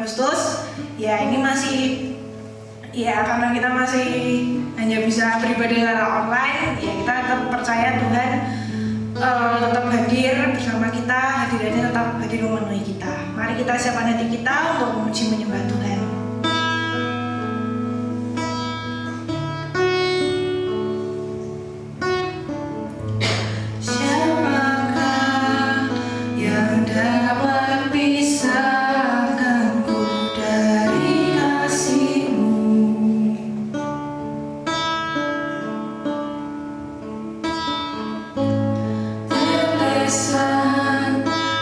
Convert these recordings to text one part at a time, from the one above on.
Agustus. Ya ini masih, ya karena kita masih hanya bisa beribadah secara online, ya kita tetap percaya Tuhan tetap hadir bersama kita, hadirannya tetap hadir memenuhi kita. Mari kita siapkan hati kita untuk memuji menyembah Tuhan.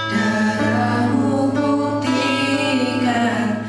Darahmu buktikan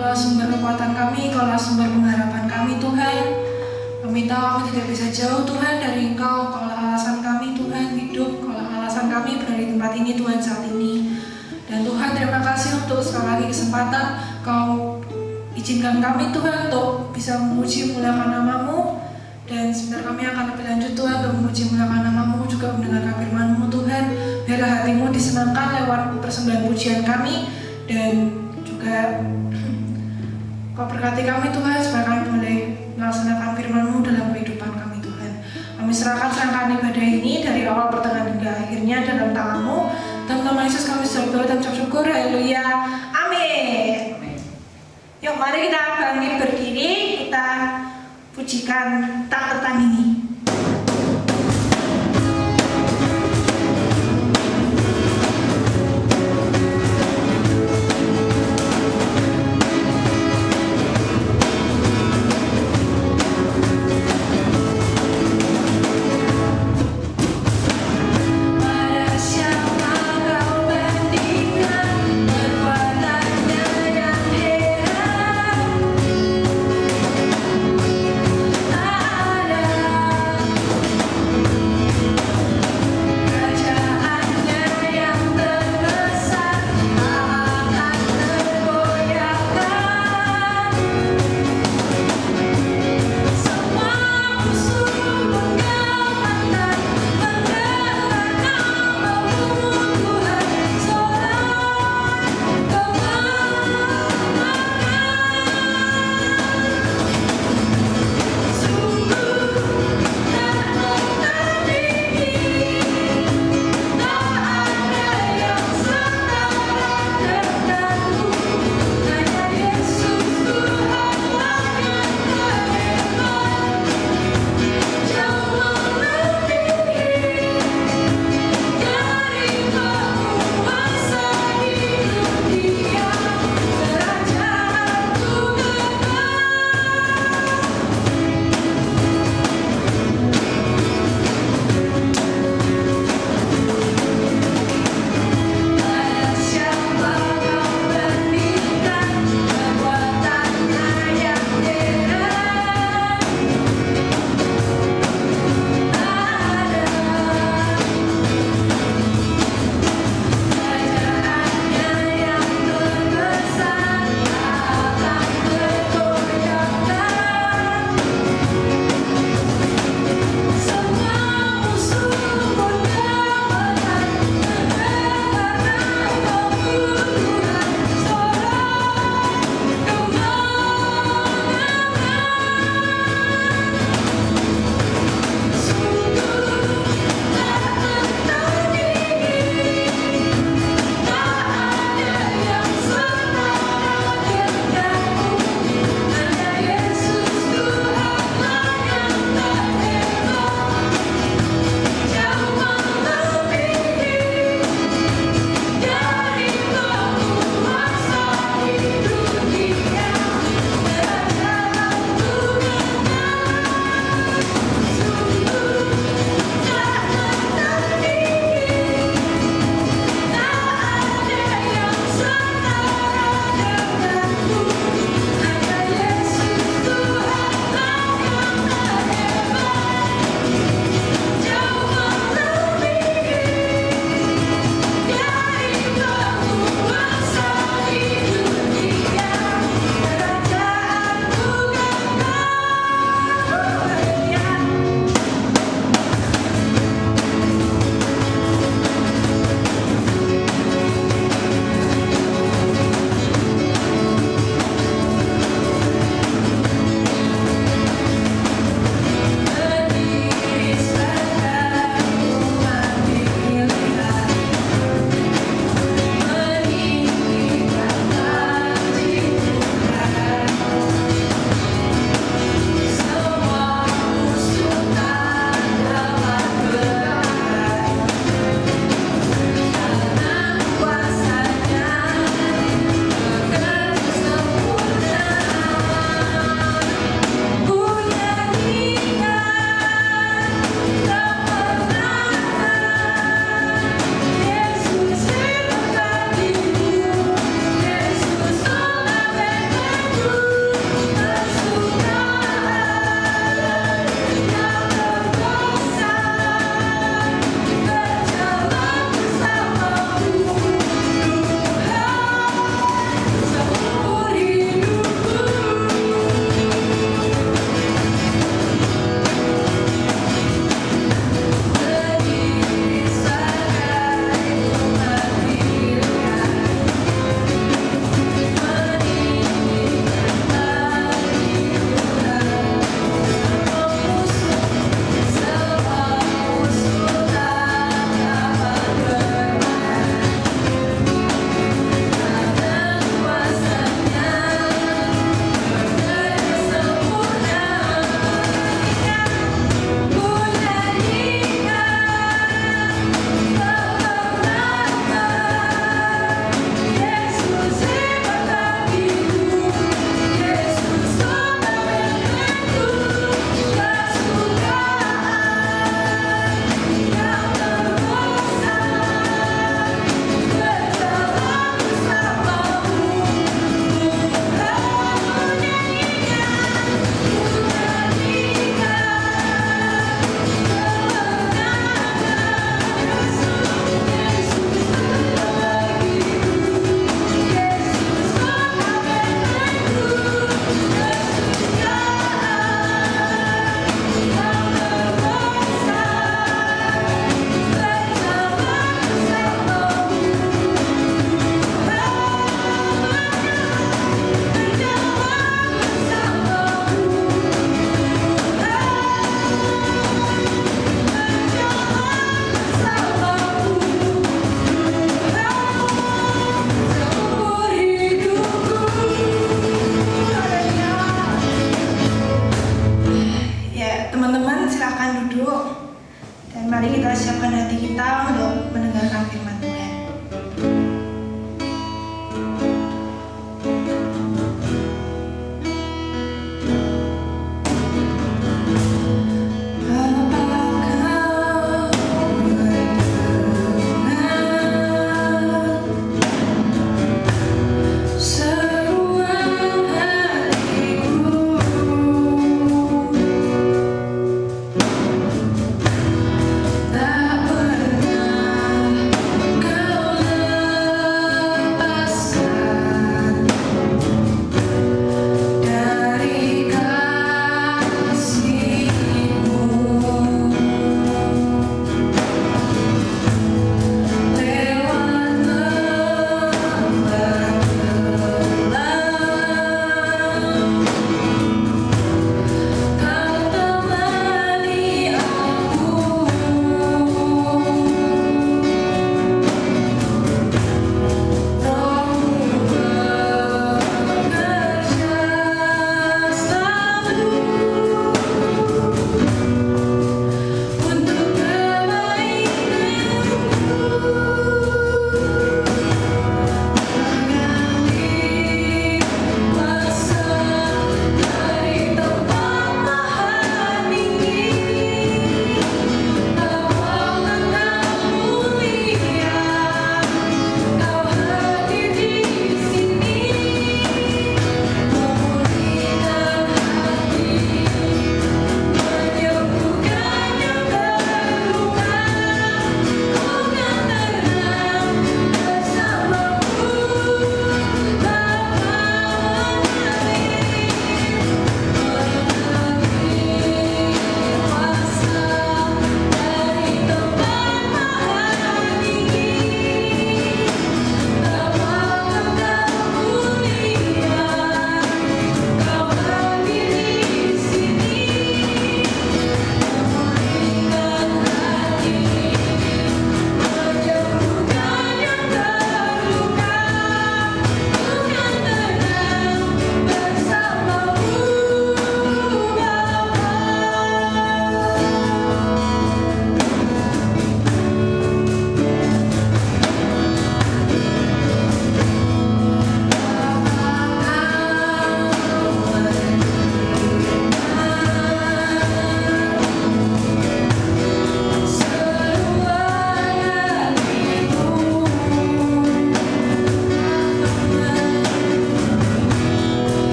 Kaulah sumber kekuatan kami, Kaulah sumber pengharapan kami Tuhan. Kami tahu kami tidak bisa jauh Tuhan dari Engkau. Kaulah alasan kami Tuhan hidup, Kaulah alasan kami berada di tempat ini Tuhan saat ini. Dan Tuhan terima kasih untuk sekali lagi kesempatan Kau izinkan kami Tuhan untuk bisa memuji muliakan nama-Mu. Dan sebentar kami akan lebih lanjut Tuhan untuk memuji muliakan nama-Mu, juga mendengarkan firman-Mu Tuhan. Biarlah hati-Mu disenangkan lewat persembahan pujian kami. Dan juga Kau berkati kami Tuhan, supaya kami boleh melaksanakan firman-Mu dalam kehidupan kami Tuhan. Kami serahkan serangkaian ibadah ini dari awal pertengahan hingga akhirnya dalam tangan-Mu. Dalam nama Yesus kami sudah berdoa dan ucap syukur. Haleluya. Amin. Yuk mari kita bangkit berdiri, kita pujikan Tak Tertandingi. Ada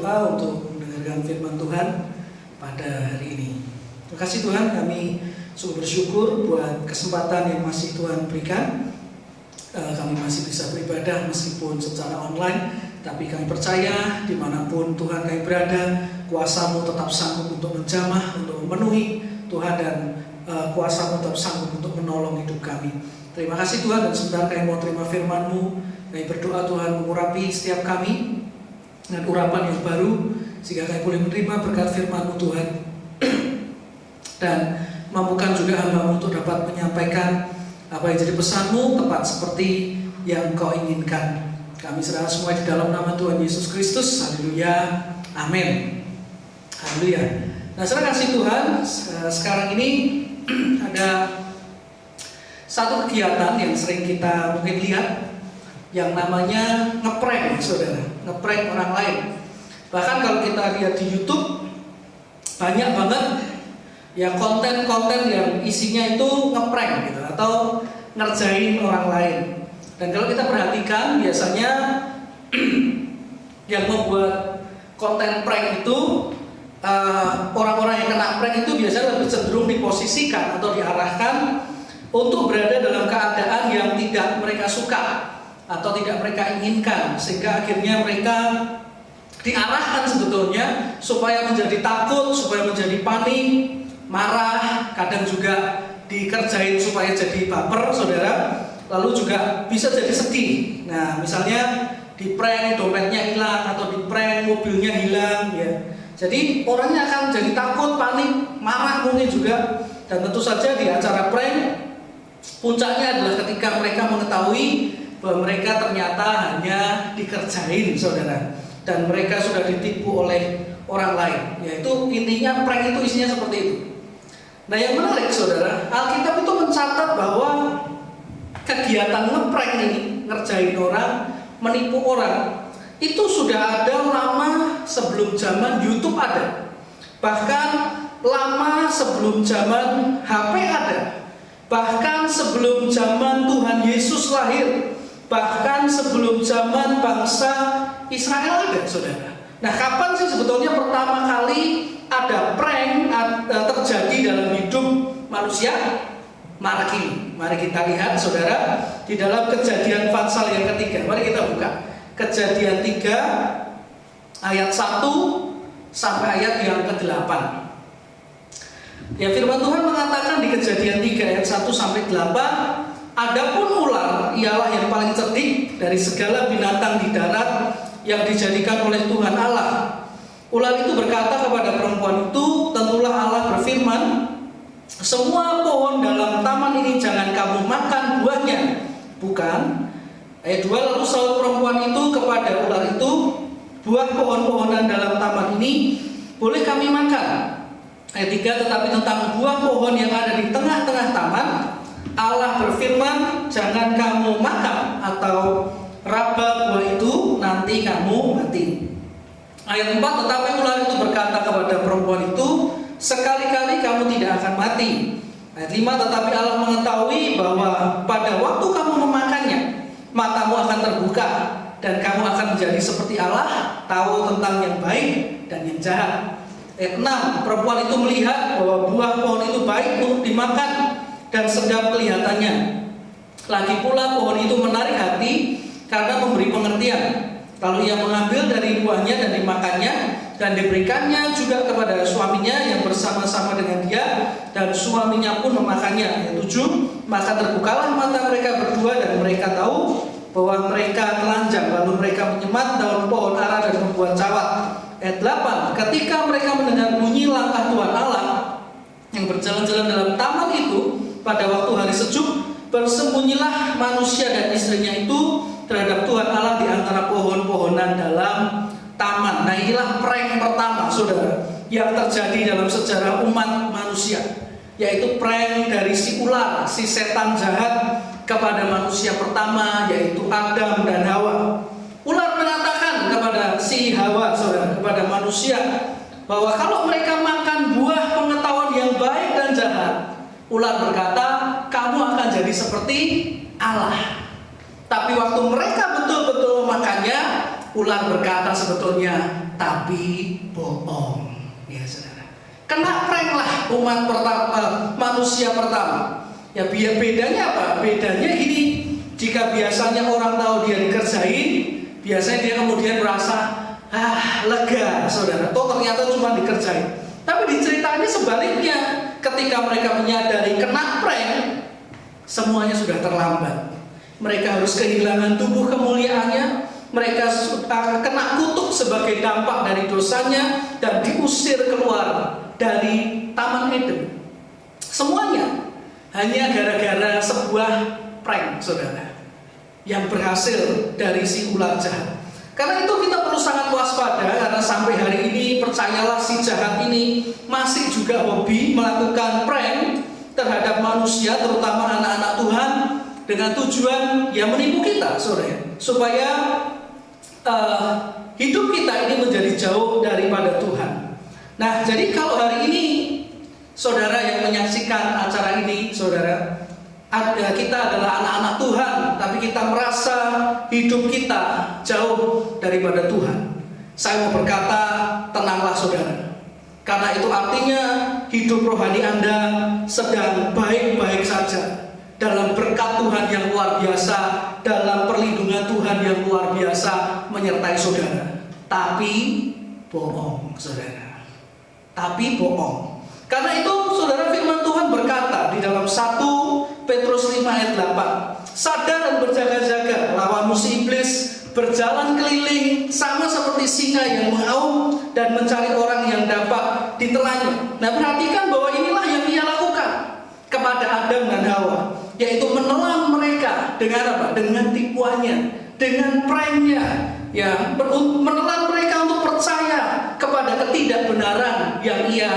Bapak untuk mendengarkan firman Tuhan pada hari ini. Terima kasih Tuhan, kami sungguh bersyukur buat kesempatan yang masih Tuhan berikan. Kami masih bisa beribadah meskipun secara online, tapi kami percaya dimanapun Tuhan kami berada, kuasa-Mu tetap sanggup untuk menjamah, untuk memenuhi Tuhan, dan kuasa-Mu tetap sanggup untuk menolong hidup kami. Terima kasih Tuhan, dan sebentar kami mau terima firman-Mu. Kami berdoa Tuhan mengurapi setiap kami dengan urapan yang baru, sehingga kami boleh menerima berkat firman-Mu Tuhan, dan mampukan juga hamba-Mu untuk dapat menyampaikan apa yang jadi pesan-Mu tepat seperti yang Engkau inginkan. Kami serahkan semua di dalam nama Tuhan Yesus Kristus. Haleluya, amin. Haleluya. Nah, saudara kasih Tuhan, sekarang ini ada satu kegiatan yang sering kita mungkin lihat, yang namanya ngeprank, saudara. Ngeprank orang lain. Bahkan kalau kita lihat di YouTube, banyak banget ya konten-konten yang isinya itu ngeprank gitu, atau ngerjain orang lain. Dan kalau kita perhatikan, biasanya yang membuat konten prank itu orang-orang yang kena prank itu biasanya lebih cenderung diposisikan atau diarahkan untuk berada dalam keadaan yang tidak mereka suka atau tidak mereka inginkan, sehingga akhirnya mereka diarahkan sebetulnya supaya menjadi takut, supaya menjadi panik, marah, kadang juga dikerjain supaya jadi baper, saudara. Lalu juga bisa jadi sedih. Nah, misalnya di prank dompetnya hilang, atau di prank mobilnya hilang, ya. Jadi orangnya akan jadi takut, panik, marah mungkin juga. Dan tentu saja di acara prank, puncaknya adalah ketika mereka mengetahui bahwa mereka ternyata hanya dikerjain, saudara. Dan mereka sudah ditipu oleh orang lain. Yaitu intinya prank itu isinya seperti itu. Nah, yang menarik saudara, Alkitab itu mencatat bahwa kegiatan ngeprank ini, ngerjain orang, menipu orang, itu sudah ada lama sebelum zaman YouTube ada. Bahkan lama sebelum zaman HP ada. Bahkan sebelum zaman Tuhan Yesus lahir. Bahkan sebelum zaman bangsa Israel ada, saudara. Nah, kapan sih sebetulnya pertama kali ada prank terjadi dalam hidup manusia? Mari kita lihat, saudara, di dalam Kejadian pasal yang ketiga. Mari kita buka Kejadian 3 ayat 1 sampai ayat yang ke-8. Ya, firman Tuhan mengatakan di Kejadian 3 ayat 1 sampai 8, adapun ular ialah yang paling cerdik dari segala binatang di darat yang dijadikan oleh Tuhan Allah. Ular itu berkata kepada perempuan itu, tentulah Allah berfirman, semua pohon dalam taman ini jangan kamu makan buahnya. Bukan. Ayat 2, lalu saut perempuan itu kepada ular itu, buah pohon-pohonan dalam taman ini boleh kami makan. Ayat 3, tetapi tentang buah pohon yang ada di tengah-tengah taman, Allah berfirman, jangan kamu makan atau raba buah itu, nanti kamu mati. Ayat 4, tetapi ular itu berkata kepada perempuan itu, sekali-kali kamu tidak akan mati. Ayat 5, tetapi Allah mengetahui bahwa pada waktu kamu memakannya, matamu akan terbuka, dan kamu akan menjadi seperti Allah, tahu tentang yang baik dan yang jahat. Ayat 6, perempuan itu melihat bahwa buah pohon itu baik untuk dimakan dan sedap kelihatannya. Lagi pula pohon itu menarik hati karena memberi pengertian. Lalu ia mengambil dari buahnya dan dimakannya, dan diberikannya juga kepada suaminya yang bersama-sama dengan dia, dan suaminya pun memakannya. Ayat 7, maka terbukalah mata mereka berdua dan mereka tahu bahwa mereka telanjang, lalu mereka menyemat daun pohon ara dan membuat cawat. Ayat 8, ketika mereka mendengar bunyi langkah Tuhan Allah yang berjalan-jalan dalam taman itu pada waktu hari sejuk, bersembunyilah manusia dan istrinya itu terhadap Tuhan Allah di antara pohon-pohonan dalam taman. Nah, inilah prank pertama, saudara, yang terjadi dalam sejarah umat manusia, yaitu prank dari si ular, si setan jahat kepada manusia pertama, yaitu Adam dan Hawa. Ular mengatakan kepada si Hawa, saudara, kepada manusia, bahwa kalau mereka makan buah pengetahuan yang baik dan jahat, ular berkata, kamu akan jadi seperti Allah. Tapi waktu mereka betul-betul memakannya, ular berkata sebetulnya, tapi bohong. Ya saudara, kena prank lah umat manusia pertama. Ya bedanya apa? Bedanya ini, jika biasanya orang tahu dia dikerjain, biasanya dia kemudian merasa lega, saudara. Toh ternyata cuma dikerjain. Tapi diceritanya sebaliknya, ketika mereka menyadari kena prank, semuanya sudah terlambat. Mereka harus kehilangan tubuh kemuliaannya, mereka kena kutuk sebagai dampak dari dosanya, dan diusir keluar dari Taman Eden. Semuanya hanya gara-gara sebuah prank, saudara, yang berhasil dari si ular jahat. Karena itu kita perlu sangat waspada, karena sampai hari ini percayalah si jahat ini masih juga hobi melakukan prank terhadap manusia, terutama anak-anak Tuhan, dengan tujuan yang menipu kita, saudara, supaya hidup kita ini menjadi jauh daripada Tuhan. Nah, jadi kalau hari ini saudara yang menyaksikan acara ini, saudara, kita adalah anak-anak Tuhan, tapi kita merasa hidup kita jauh daripada Tuhan. Saya mau berkata, tenanglah saudara, karena itu artinya hidup rohani Anda sedang baik-baik saja, dalam berkat Tuhan yang luar biasa, dalam perlindungan Tuhan yang luar biasa menyertai saudara. Tapi bohong, saudara. Tapi bohong. Karena itu saudara, firman Tuhan berkata di dalam 1 Petrus 5 ayat 8, sadar dan berjaga-jaga, lawan musuh iblis berjalan keliling sama seperti singa yang mengaum dan mencari orang yang dapat ditelannya. Nah, perhatikan bahwa inilah yang ia lakukan kepada Adam dan Hawa, yaitu menelan mereka dengan apa? Dengan tipuannya, dengan pranknya, ya, menelan mereka untuk percaya kepada ketidakbenaran yang ia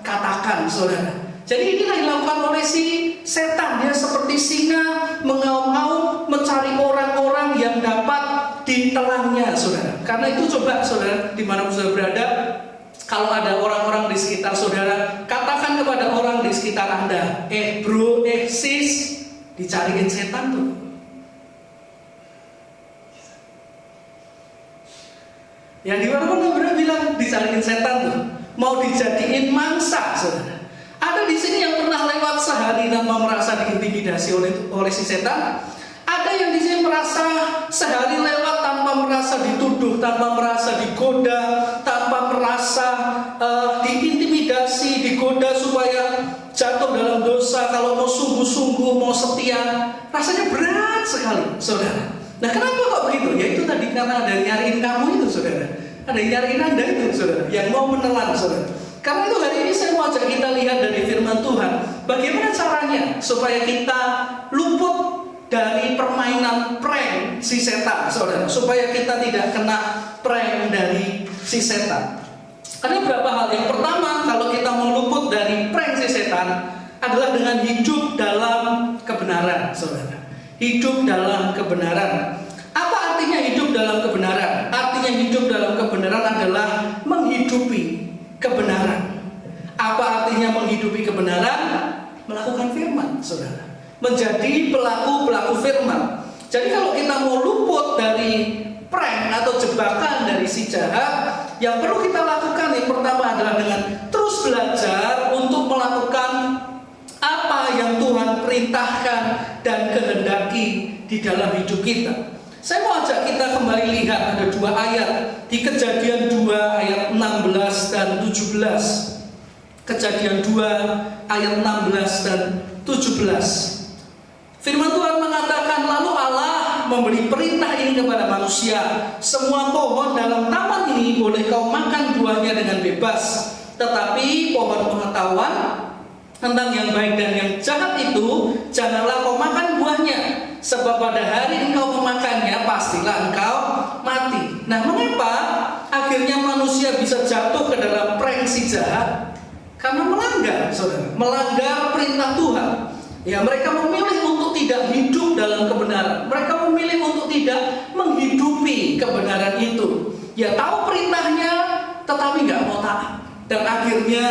katakan, saudara. Jadi inilah yang dilakukan oleh si setan. Dia seperti singa mengaum-ngaum mencari orang-orang yang dapat ditelannya, saudara. Karena itu coba saudara, dimanapun saudara berada, kalau ada orang-orang di sekitar saudara, katakan kepada orang di sekitar Anda, bro, sis, dicariin setan tuh. Yang dimanapun saudara bilang dicariin setan tuh, mau dijadiin mangsa, saudara. Ada di sini yang pernah lewat sehari tanpa merasa diintimidasi oleh si setan. Ada yang di sini merasa sehari lewat tanpa merasa dituduh, tanpa merasa digoda, tanpa merasa diintimidasi, digoda supaya jatuh dalam dosa. Kalau mau sungguh-sungguh, mau setia, rasanya berat sekali, saudara. Nah, kenapa kok begitu? Ya itu tadi, karena ada yang nyariin kamu itu, saudara. Ada yang nyariin Anda itu, saudara, yang mau menelan, saudara. Karena itu hari ini saya mau ajak kita lihat dari firman Tuhan, bagaimana caranya supaya kita luput dari permainan prank si setan, saudara, supaya kita tidak kena prank dari si setan. Ada beberapa hal. Yang pertama, kalau kita mau luput dari prank si setan, adalah dengan hidup dalam kebenaran, saudara. Hidup dalam kebenaran. Apa artinya hidup dalam kebenaran? Artinya hidup dalam kebenaran adalah menghidupi kebenaran. Apa artinya menghidupi kebenaran? Melakukan firman, saudara. Menjadi pelaku-pelaku firman. Jadi kalau kita mau luput dari prank atau jebakan dari si jahat, yang perlu kita lakukan yang pertama adalah dengan terus belajar untuk melakukan apa yang Tuhan perintahkan dan kehendaki di dalam hidup kita. Saya mau ajak kita kembali lihat ada dua ayat di Kejadian 2 ayat 16 dan 17. Kejadian 2 ayat 16 dan 17. Firman Tuhan mengatakan, lalu Allah memberi perintah ini kepada manusia, semua pohon dalam taman ini boleh kau makan buahnya dengan bebas, tetapi pohon pengetahuan tentang yang baik dan yang jahat itu janganlah kau makan buahnya, sebab pada hari engkau memakannya pastilah engkau mati. Nah, mengapa akhirnya manusia bisa jatuh ke dalam prank si jahat? Karena melanggar, saudara, melanggar perintah Tuhan. Ya, mereka memilih untuk tidak hidup dalam kebenaran. Mereka memilih untuk tidak menghidupi kebenaran itu. Ya, tahu perintahnya, tetapi nggak mau taat. Dan akhirnya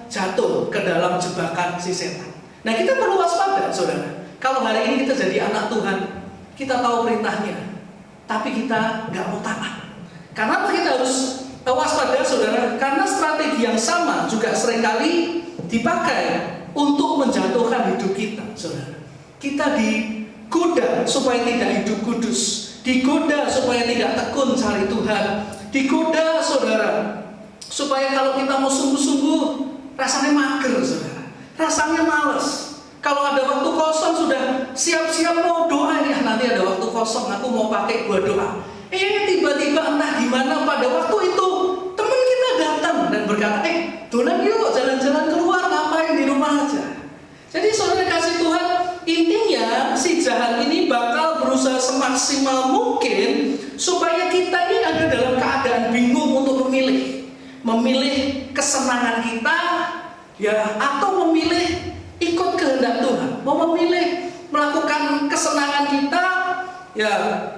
jatuh ke dalam jebakan si setan. Nah, kita perlu waspada, saudara. Kalau hari ini kita jadi anak Tuhan, kita tahu perintahnya, tapi kita nggak mau taat. Kenapa kita harus waspada, saudara? Karena strategi yang sama juga seringkali dipakai untuk menjatuhkan hidup kita, saudara. Kita digoda supaya tidak hidup kudus, digoda supaya tidak tekun cari Tuhan, digoda, saudara, supaya kalau kita mau sungguh-sungguh rasanya mager, saudara, rasanya males. Kalau ada waktu kosong sudah siap-siap mau doa, ini nanti ada waktu kosong aku mau pakai buat doa. Tiba-tiba entah gimana pada waktu itu teman kita datang dan berkata, dolan yuk jalan-jalan keluar, ngapain di rumah aja. Jadi saudara kasih Tuhan, intinya si jahat ini bakal berusaha semaksimal mungkin supaya kita ini ada dalam keadaan bingung untuk memilih kesenangan kita, ya, atau memilih ikut kehendak Tuhan, mau memilih melakukan kesenangan kita, ya,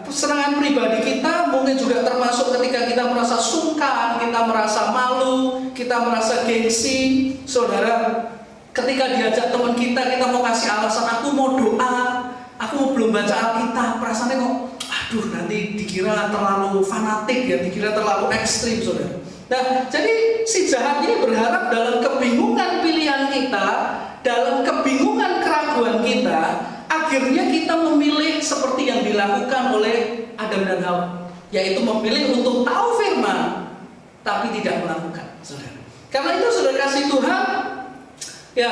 kesenangan pribadi kita, mungkin juga termasuk ketika kita merasa sungkan, kita merasa malu, kita merasa gengsi, saudara. Ketika diajak teman kita mau kasih alasan, aku mau doa, aku belum baca Alkitab, perasaannya kok, aduh nanti dikira terlalu fanatik, ya, dikira terlalu ekstrim, saudara. Nah, jadi si jahat ini berharap dalam kebingungan pilihan kita, dalam kebingungan keraguan kita, akhirnya kita memilih seperti yang dilakukan oleh Adam dan Hawa, yaitu memilih untuk tahu firman tapi tidak melakukan, saudara. Karena itu saudara kasih Tuhan, ya,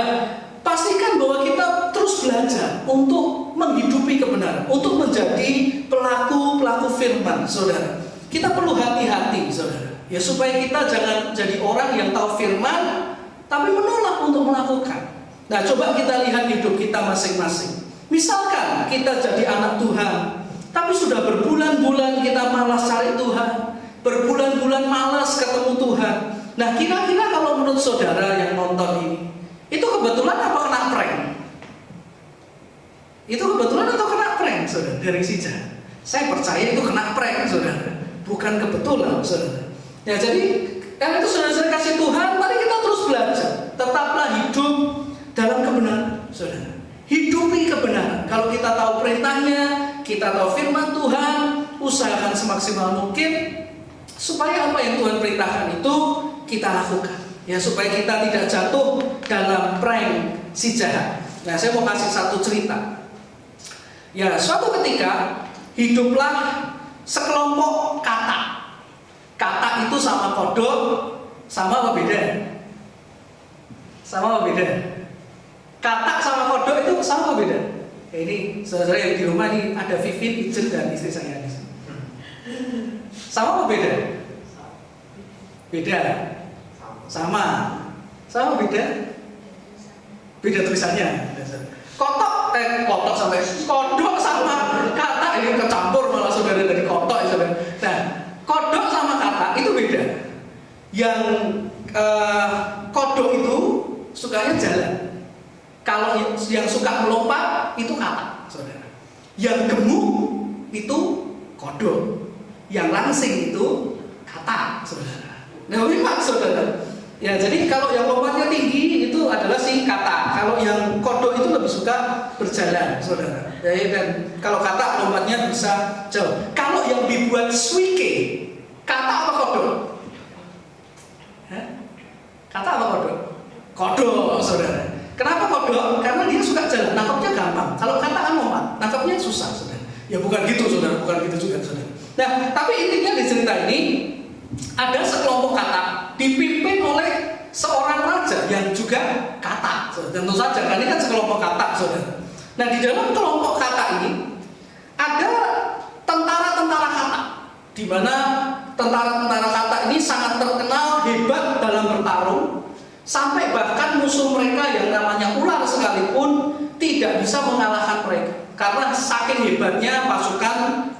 pastikan bahwa kita terus belajar untuk menghidupi kebenaran, untuk menjadi pelaku firman, saudara. Kita perlu hati-hati, saudara, ya, supaya kita jangan jadi orang yang tahu firman tapi menolak untuk melakukan. Nah, coba kita lihat hidup kita masing-masing. Misalkan kita jadi anak Tuhan, tapi sudah berbulan-bulan kita malas cari Tuhan, berbulan-bulan malas ketemu Tuhan. Nah, kira-kira kalau menurut saudara yang nonton ini, itu kebetulan apa kena prank? Itu kebetulan atau kena prank, saudara, dari si jahat? Saya percaya itu kena prank, saudara, bukan kebetulan, saudara. Ya, jadi karena itu saudara kasih Tuhan, mari kita terus belajar. Tetaplah hidup dalam kebenaran, saudara. Hidupi kebenaran. Kalau kita tahu perintahnya, kita tahu firman Tuhan, usahakan semaksimal mungkin supaya apa yang Tuhan perintahkan itu kita lakukan, ya, supaya kita tidak jatuh dalam prank si jahat. Nah, saya mau kasih satu cerita. Ya, suatu ketika hiduplah sekelompok katak. Katak itu sama kodok, sama apa beda? Sama apa beda? Katak sama kodok itu sama apa beda? Ini saudara yang di rumah ini ada Vivin, Ijel, dan istri saya. Sama apa beda? Beda. Sama. Sama beda? Beda tulisannya. Kotok sampai kodok sama katak ini kecampur malah saudara dari kotok, saudara. Nah, kodok sama katak itu beda. Yang kodok itu sukanya jalan. Kalau yang suka melompat itu katak, saudara. Yang gemuk itu kodok. Yang langsing itu katak, saudara. Nah, memang, saudara. Ya, jadi kalau yang lompatnya tinggi itu adalah si katak. Kalau yang kodok itu lebih suka berjalan, saudara. Ya, dan kalau katak lompatnya bisa jauh. Kalau yang dibuat swike, katak apa kodok? Katak apa kodok? Kodok, saudara. Kenapa kodok? Karena dia suka jalan, nangkapnya gampang. Kalau katak kan lompat, nangkapnya susah, saudara. Ya, bukan gitu, saudara. Bukan gitu juga, saudara. Nah, tapi intinya di cerita ini ada sekelompok katak dipimpin oleh seorang raja yang juga katak. Tentu saja, karena ini kan sekelompok katak, saudara. Nah, di dalam kelompok katak ini ada tentara-tentara katak, di mana tentara-tentara katak ini sangat terkenal hebat dalam bertarung, sampai bahkan musuh mereka yang namanya ular sekalipun tidak bisa mengalahkan mereka karena saking hebatnya pasukan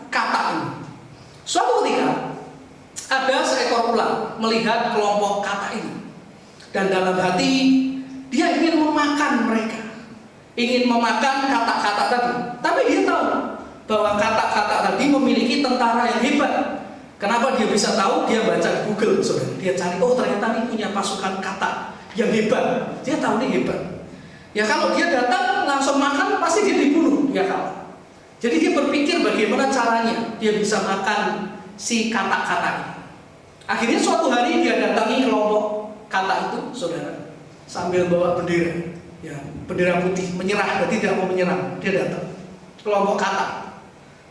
katak ini. Suatu ketika ada seekor ular melihat kelompok katak ini, dan dalam hati dia ingin memakan mereka, ingin memakan katak-katak tadi. Tapi dia tahu bahwa katak-katak tadi memiliki tentara yang hebat. Kenapa dia bisa tahu? Dia baca di Google, saudara. Dia cari, oh ternyata ini punya pasukan katak yang hebat. Dia tahu ini hebat. Ya, kalau dia datang langsung makan, pasti dia dibunuh, dia kalah. Jadi dia berpikir bagaimana caranya dia bisa makan si katak-katak ini. Akhirnya suatu hari dia datangi kelompok kata itu, saudara, sambil bawa bendera, ya, bendera putih, menyerah, berarti tidak mau menyerang. Dia datang kelompok kata,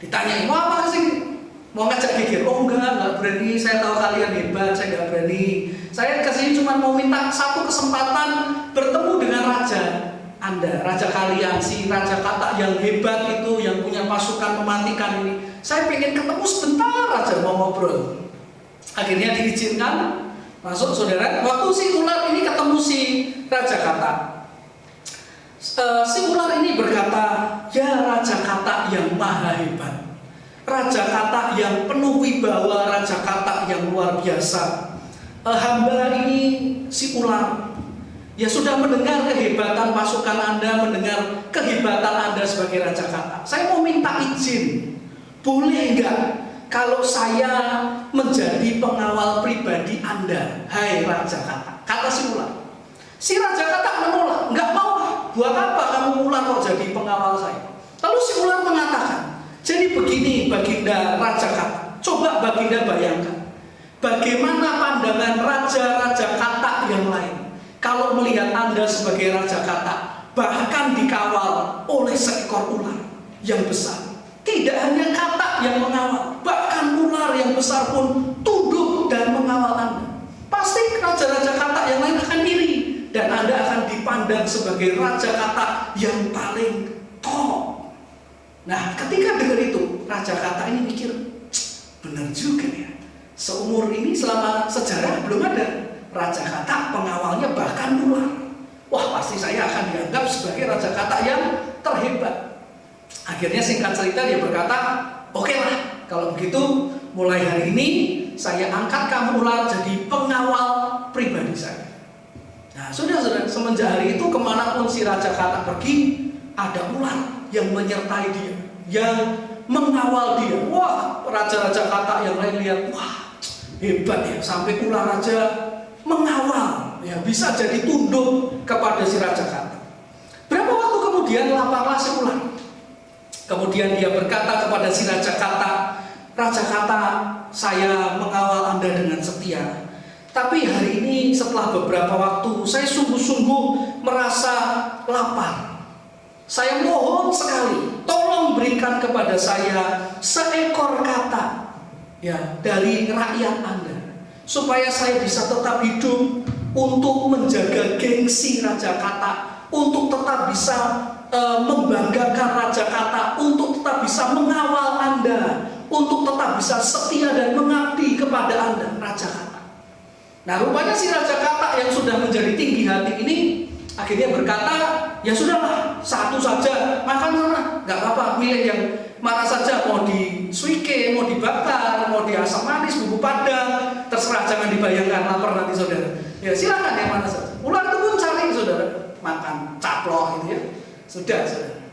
ditanya, mau apa sih? Mau ngajak gigir? Oh enggak berani, saya tahu kalian hebat, saya enggak berani. Saya kesini cuma mau minta satu kesempatan bertemu dengan raja Anda, raja kalian, si raja kata yang hebat itu, yang punya pasukan mematikan ini. Saya pengen ketemu sebentar aja, mau ngobrol. Akhirnya diizinkan masuk, saudara. Waktu si ular ini ketemu si raja kata, si ular ini berkata, ya raja kata yang maha hebat, raja kata yang penuh wibawa, raja kata yang luar biasa. Hamba ini si ular ya sudah mendengar kehebatan pasukan Anda, mendengar kehebatan Anda sebagai raja kata. Saya mau minta izin, boleh enggak kalau saya menjadi pengawal pribadi Anda, hai raja kata? Kata si ular. Si raja kata menolak, enggak mau. Buat apa kamu ular kok jadi pengawal saya? Lalu si ular mengatakan, jadi begini baginda raja kata, coba baginda bayangkan, bagaimana pandangan raja-raja kata yang lain kalau melihat Anda sebagai raja kata, bahkan dikawal oleh seekor ular yang besar. Tidak hanya kata yang mengawal, bahkan ular yang besar pun tunduk dan mengawal Anda. Pasti raja-raja kata yang lain akan iri, dan Anda akan dipandang sebagai raja kata yang paling top. Nah, ketika dengar itu, raja kata ini mikir, benar juga ya. Seumur ini selama sejarah belum ada raja kata pengawalnya bahkan ular. Wah, pasti saya akan dianggap sebagai raja kata yang terhebat. Akhirnya singkat cerita dia berkata, oke lah, kalau begitu mulai hari ini saya angkat kamu ular jadi pengawal pribadi saya. Nah, sudah semenjak hari itu kemanapun si raja kata pergi, ada ular yang menyertai dia, yang mengawal dia. Wah, raja-raja kata yang lain lihat, wah hebat ya, sampai ular raja mengawal, ya bisa jadi tunduk kepada si raja kata. Berapa waktu kemudian laparlah si ular. Kemudian dia berkata kepada si raja kata, saya mengawal Anda dengan setia. Tapi hari ini setelah beberapa waktu, saya sungguh-sungguh merasa lapar. Saya mohon sekali, tolong berikan kepada saya seekor kata, ya, dari rakyat Anda, supaya saya bisa tetap hidup untuk menjaga gengsi raja kata, untuk tetap bisa membanggakan raja kata, untuk tetap bisa mengawal Anda, untuk tetap bisa setia dan mengabdi kepada Anda, raja kata. Nah, rupanya si raja kata yang sudah menjadi tinggi hati ini akhirnya berkata, ya sudahlah, satu saja, makan mana, nggak apa-apa, milih yang mana saja, mau di suike, mau dibakar, mau di asam manis, bumbu padang, terserah, jangan dibayangkan lapar nanti saudara. Ya silakan yang mana saja. Ular itu pun cari saudara, makan caplok gitu ya. Sudah.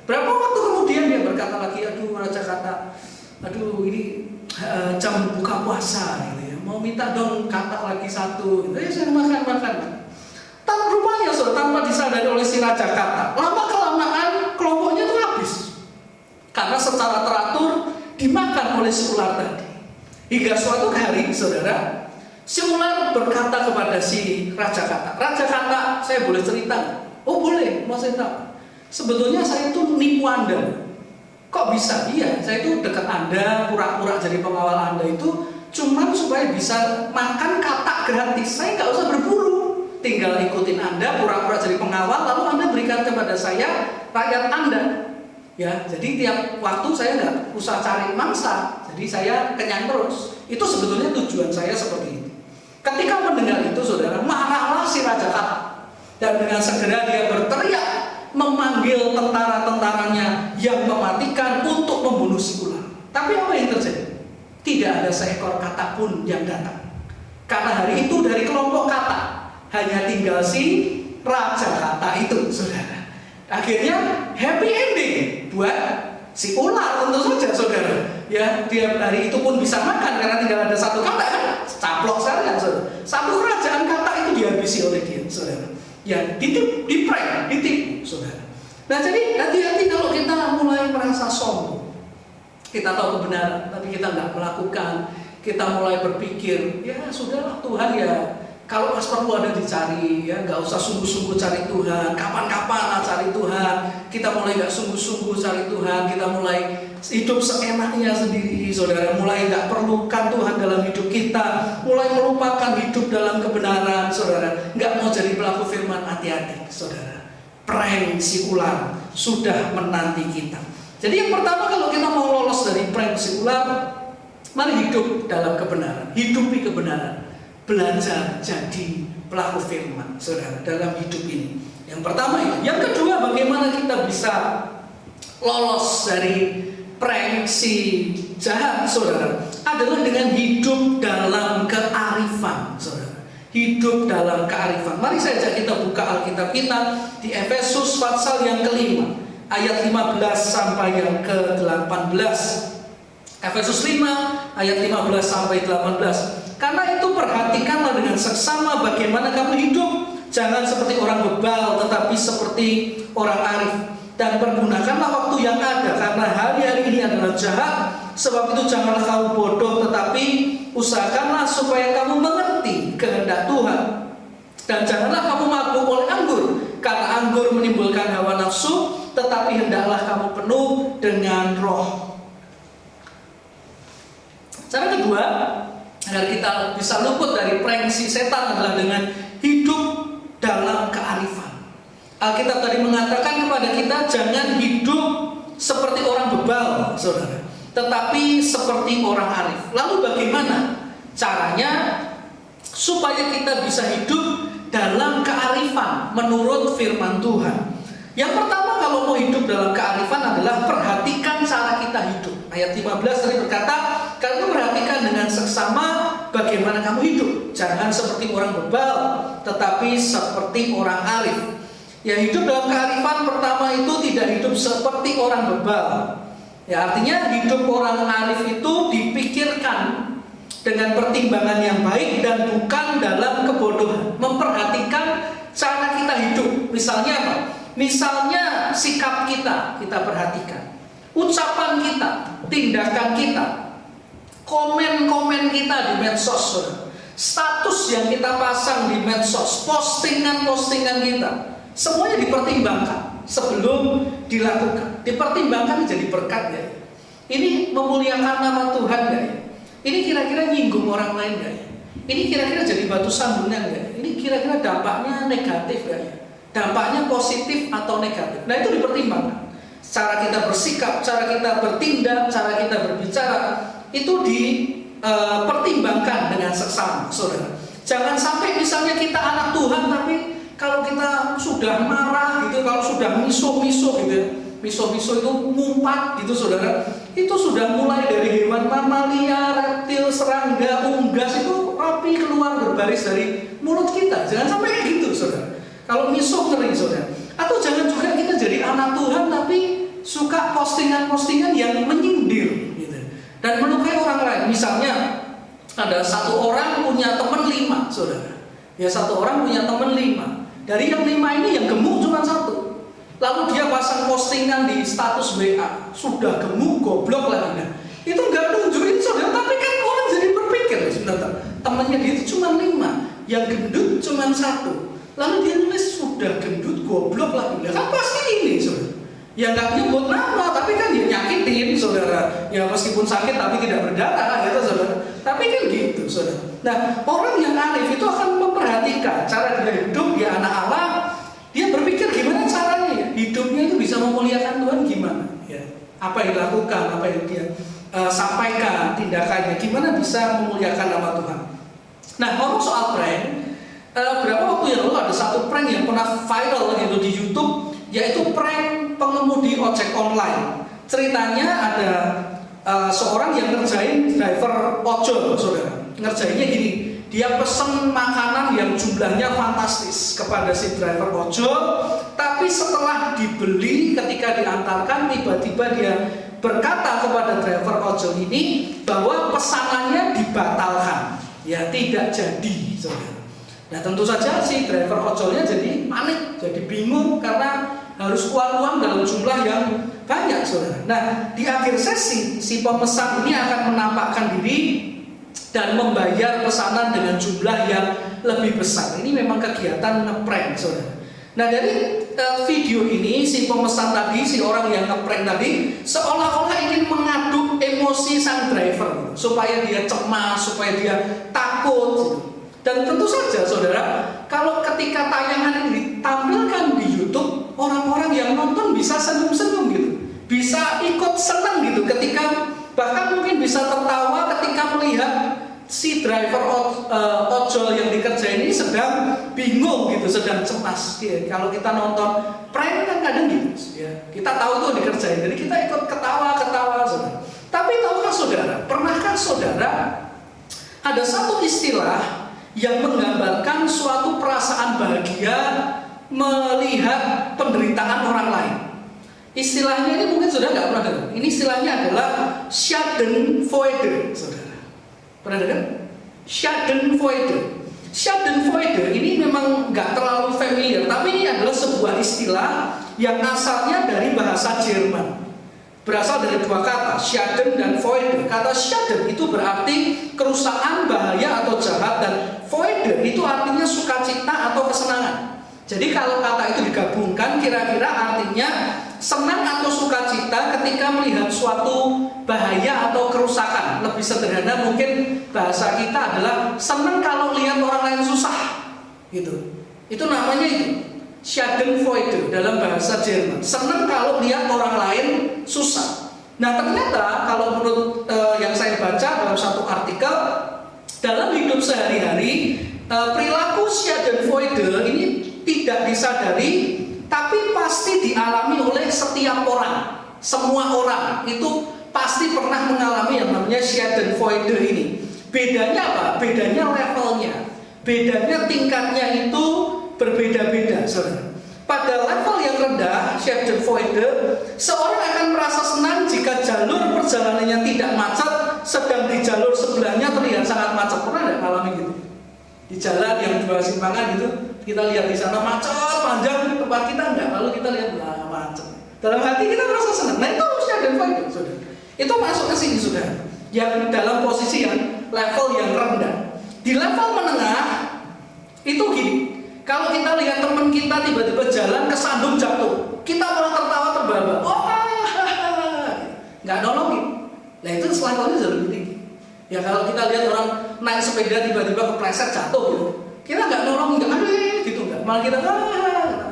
Berapa waktu kemudian dia berkata lagi, aduh raja kata, aduh ini jam buka puasa gitu ya, mau minta dong kata lagi satu gitu. Ya saya makan. Tapi rupanya tanpa disadari oleh si raja kata, lama kelamaan kelompoknya itu habis, karena secara teratur dimakan oleh si ular tadi. Hingga suatu hari saudara, si ular berkata kepada si raja kata, saya boleh cerita? Oh boleh, mau cerita. Sebetulnya saya itu nipu Anda. Kok bisa? Iya, saya itu dekat Anda, pura-pura jadi pengawal Anda itu cuman supaya bisa makan kata gratis. Saya nggak usah berburu, tinggal ikutin Anda, pura-pura jadi pengawal, lalu Anda berikan kepada saya rakyat Anda. Ya, jadi tiap waktu saya nggak usah cari mangsa, jadi saya kenyang terus. Itu sebetulnya tujuan saya seperti itu. Ketika mendengar itu, saudara, marahlah si raja kata, dan dengan segera dia berteriak, memanggil tentara-tentaranya yang mematikan untuk membunuh si ular. Tapi apa yang terjadi? Tidak ada seekor kata pun yang datang. Karena hari itu dari kelompok kata hanya tinggal si raja kata itu, saudara. Akhirnya happy ending buat si ular tentu saja, saudara. Ya, dia hari itu pun bisa makan karena tinggal ada satu kata kan, caplok saja, saudara. Satu kerajaan kata itu dihabisi oleh dia, saudara. Ya, ditipu, saudara. Nah, jadi hati-hati kalau kita mulai merasa sombong. Kita tahu kebenaran, tapi kita nggak melakukan. kita mulai berpikir, ya sudahlah Tuhan ya, kalau pas perlu ada dicari, ya nggak usah sungguh-sungguh cari Tuhan, kapan-kapan lah cari Tuhan. Kita mulai nggak sungguh-sungguh cari Tuhan, kita mulai hidup seenaknya sendiri, saudara. Mulai nggak perlukan Tuhan dalam hidup kita, mulai melupakan hidup dalam kebenaran, saudara. Nggak mau jadi pelaku firman, hati-hati, saudara. Prank si ular sudah menanti kita. Jadi yang pertama, kalau kita mau lolos dari prank si ular, mari hidup dalam kebenaran, hidupi kebenaran. Belajar jadi pelaku firman, saudara, dalam hidup ini. Yang pertama itu. Yang kedua, bagaimana kita bisa lolos dari prank si jahat, saudara, adalah dengan hidup dalam kearifan, saudara. Hidup dalam kearifan. Mari saja kita buka Alkitab kita di Efesus pasal yang kelima, ayat 15 sampai yang ke-18. Efesus 5 ayat 15 sampai 18. Karena itu perhatikanlah dengan seksama bagaimana kamu hidup. Jangan seperti orang bebal, tetapi seperti orang arif. Dan pergunakanlah waktu yang ada, karena hari-hari ini adalah jahat. Sebab itu janganlah kamu bodoh, tetapi usahakanlah supaya kamu mengerti kehendak Tuhan. Dan janganlah kamu mabuk oleh anggur, karena anggur menimbulkan hawa nafsu, tetapi hendaklah kamu penuh dengan roh. Cara kedua, agar kita bisa luput dari prank si setan adalah dengan hidup dalam kearifan. Alkitab tadi mengatakan kepada kita, jangan hidup seperti orang bebal, saudara, tetapi seperti orang arif. Lalu bagaimana caranya supaya kita bisa hidup dalam kearifan menurut firman Tuhan? Yang pertama, kalau mau hidup dalam kearifan adalah perhatikan cara kita hidup. Ayat 15 tadi berkata, kamu perhatikan dengan seksama bagaimana kamu hidup. Jangan seperti orang bebal, tetapi seperti orang arif. Ya, hidup dalam kearifan pertama itu tidak hidup seperti orang bebal. Ya, artinya hidup orang arif itu dipikirkan dengan pertimbangan yang baik dan bukan dalam kebodohan. Memperhatikan cara kita hidup. Misalnya apa? Misalnya sikap kita perhatikan, ucapan kita, tindakan kita, komen-komen kita di medsos, status yang kita pasang di medsos, postingan-postingan kita, semuanya dipertimbangkan sebelum dilakukan. Dipertimbangkan jadi berkat ya. Ini memuliakan nama Tuhan ya. Ini kira-kira nyinggung orang lain ya. Ini kira-kira jadi batu sandungan ya. Ini kira-kira dampaknya negatif ya. Dampaknya positif atau negatif. Nah, itu dipertimbangkan. Cara kita bersikap, cara kita bertindak, cara kita berbicara, itu dipertimbangkan dengan seksama, saudara. Jangan sampai misalnya kita anak Tuhan, tapi kalau kita sudah marah gitu, kalau sudah misuh-misuh gitu ya, misuh-misuh itu ngumpat gitu, saudara, itu sudah mulai dari hewan mamalia, reptil, serangga, unggas, itu rapi keluar berbaris dari mulut kita. Jangan sampai kayak gitu, saudara. Kalau misuh ngeri, saudara. Atau jangan juga kita jadi anak Tuhan tapi suka postingan-postingan yang menyindir gitu, dan melukai orang lain. Misalnya ada satu orang punya teman 5, saudara. Ya, satu orang punya teman 5. Dari yang 5 ini yang gemuk cuma 1. Lalu dia pasang postingan di status WA, sudah gemuk, goblok lagi. Nah, itu nggak nunjukin, saudara, tapi kan orang jadi berpikir, sebentar, temannya dia itu cuma 5, yang gendut cuma 1. Lalu dia nulis sudah gendut, goblok lagi. Nah, kan pasti ini, saudara. Ya nggak nyebut nama, tapi kan dia nyakitin, saudara. Ya meskipun sakit tapi tidak berdarah, gitu, saudara. Tapi kan gitu, saudara. Nah, orang yang arif itu akan memperhatikan cara dia hidup, dia anak Allah. Dia berpikir gimana caranya ya, hidupnya itu bisa memuliakan Tuhan gimana? Ya, apa yang dilakukan, apa yang dia sampaikan, tindakannya, gimana bisa memuliakan nama Tuhan. Nah, ngomong soal prank. Berapa waktu yang lalu ada satu prank yang pernah viral gitu di YouTube, yaitu prank pengemudi ojek online. Ceritanya ada seorang yang ngerjain driver ojol, saudara. Ngerjainnya gini, dia pesen makanan yang jumlahnya fantastis kepada si driver ojol, tapi setelah dibeli, ketika diantarkan, tiba-tiba dia berkata kepada driver ojol ini bahwa pesanannya dibatalkan, ya tidak jadi, saudara. Nah, tentu saja si driver ojolnya jadi panik, jadi bingung karena harus keluar uang dalam jumlah yang banyak, saudara. Nah, di akhir sesi si pemesan ini akan menampakkan diri dan membayar pesanan dengan jumlah yang lebih besar. Ini memang kegiatan ngeprank, saudara. Nah, dari video ini si pemesan tadi, si orang yang ngeprank tadi seolah-olah ingin mengaduk emosi sang driver supaya dia cemas, supaya dia takut gitu. Dan tentu saja saudara, kalau ketika tayangan ini ditampilkan di YouTube, orang-orang yang nonton bisa senyum-senyum gitu, bisa ikut senang gitu, ketika bahkan mungkin bisa tertawa ketika melihat si driver ojol yang dikerjain ini sedang bingung gitu, sedang cemas. Ya, kalau kita nonton prank kan kadang gitu, ya, kita tahu tuh dikerjain, jadi kita ikut ketawa-ketawa, saudara. Tapi tahukah saudara, pernahkah saudara ada satu istilah yang menggambarkan suatu perasaan bahagia melihat penderitaan orang lain? Istilahnya ini mungkin sudah nggak pernah dengar. Ini istilahnya adalah Schadenfreude, saudara. Pernah dengar? Schadenfreude. Schadenfreude ini memang nggak terlalu familiar, tapi ini adalah sebuah istilah yang asalnya dari bahasa Jerman. Berasal dari dua kata, Schaden dan Freude. Kata Schaden itu berarti kerusakan, bahaya atau jahat, dan Freude itu artinya sukacita atau kesenangan. Jadi kalau kata itu digabungkan, kira-kira artinya senang atau sukacita ketika melihat suatu bahaya atau kerusakan. Lebih sederhana mungkin bahasa kita adalah senang kalau lihat orang lain susah, gitu. Itu namanya itu Schadenfreude dalam bahasa Jerman. Senang kalau lihat orang lain susah. Nah, ternyata kalau menurut yang saya baca dalam satu artikel, dalam hidup sehari-hari perilaku Schadenfreude ini tidak disadari, tapi pasti dialami oleh setiap orang. Semua orang itu pasti pernah mengalami yang namanya Schadenfreude ini. Bedanya apa? Bedanya levelnya, bedanya tingkatnya itu berbeda-beda, saudara. Pada level yang rendah, Schadenfreude, seorang akan merasa senang jika jalur perjalanannya tidak macet, sedang di jalur sebelahnya terlihat sangat macet. Pernah nggak alami gitu? Di jalan yang dua simpangan gitu, kita lihat di sana macet panjang, tempat kita enggak, lalu kita lihat macet. Dalam hati kita merasa senang. Nah, itu Schadenfreude, saudara. Itu masuk ke sini, saudara. Yang dalam posisi yang level yang rendah. Di level menengah itu gini. Kalau kita lihat teman kita tiba-tiba jalan kesandung jatuh, kita malah tertawa terbahak-bahak. Nggak nolongin. Nah, itu levelnya jauh lebih tinggi. Ya, kalau kita lihat orang naik sepeda tiba-tiba kepleset jatuh gitu, kita nggak nolongin, nggak ada gitu, nggak. Malah kita